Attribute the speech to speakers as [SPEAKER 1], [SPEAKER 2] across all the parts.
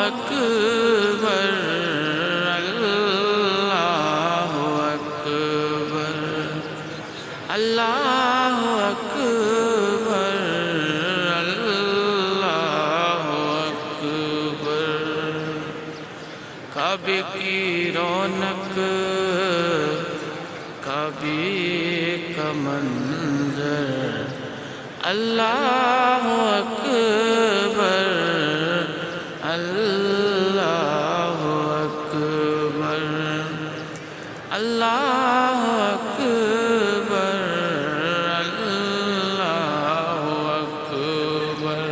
[SPEAKER 1] اکبر اللہ اکبر اللہ اکبر اللہ اکبر کعبے کی رونق کعبے کا منظر اللہ اکبر اللہ اکبر اللہ اکبر اللہ اکبر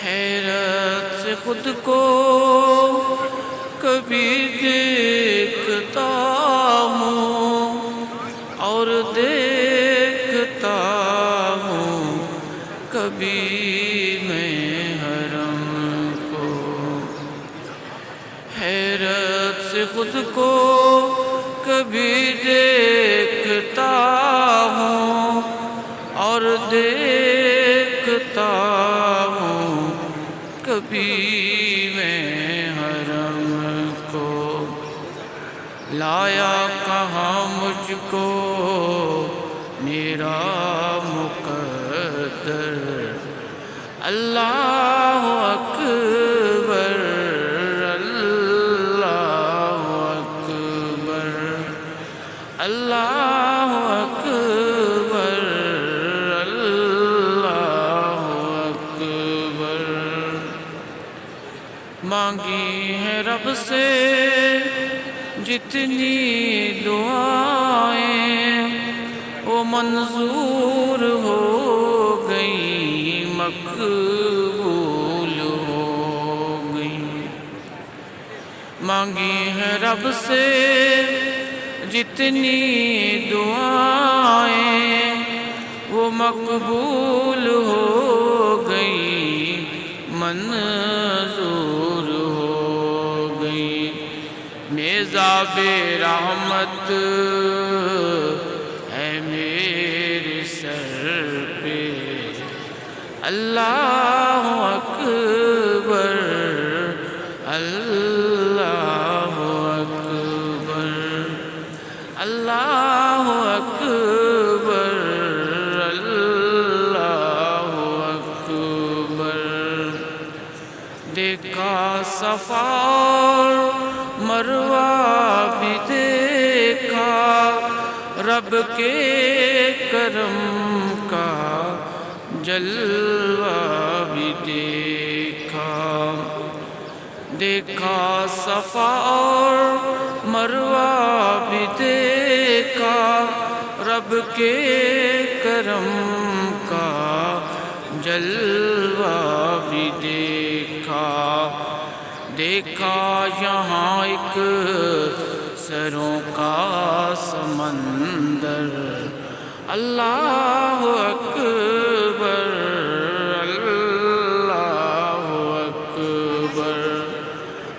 [SPEAKER 1] حیرت سے خود کو کبھی دیکھتا ہوں اور دیکھتا ہوں کبھی میں حرم کو حیرت سے خود کو کبھی دیکھتا ہوں اور دیکھتا ہوں کبھی میں حرم کو لایا کہاں مجھ کو میرا مقدر اللہ اکبر اللہ اکبر اللہ اکبر اللہ اکبر مانگی ہے رب سے جتنی دعائیں وہ منظور ہو گئی مقبول ہو گئی مانگی ہے رب سے جتنی دعائیں وہ مقبول ہو گئی منظور ہو گئی میزاب رحمت ہے میرے سر پہ اللہ اکبر اللہ اکبر اللہ اکبر اللہ اکبر دیکھا صفا اور مروہ بھی دیکھا رب کے کرم کا جلوہ بھی دیکھا دیکھا صفا اور مروہ بھی دیکھا رب کے کرم کا جلوہ بھی دیکھا دیکھا یہاں ایک سروں کا سمندر اللہ اکبر اللہ اکبر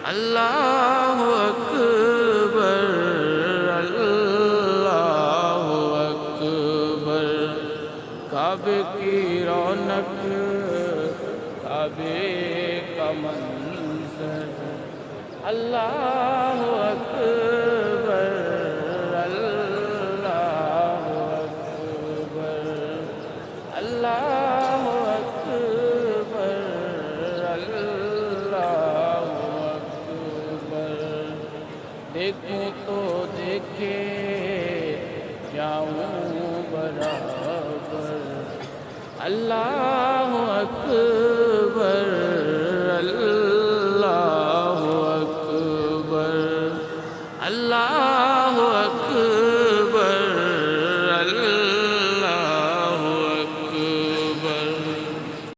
[SPEAKER 1] اللہ اکبر اللہ اکبر کعبے کی رونق کعبے کا منظر اللہ اکبر اللہ اکبر اللہ اکبر اللہ اکبر دیکھوں تو دیکھے جاؤں برابر اللہ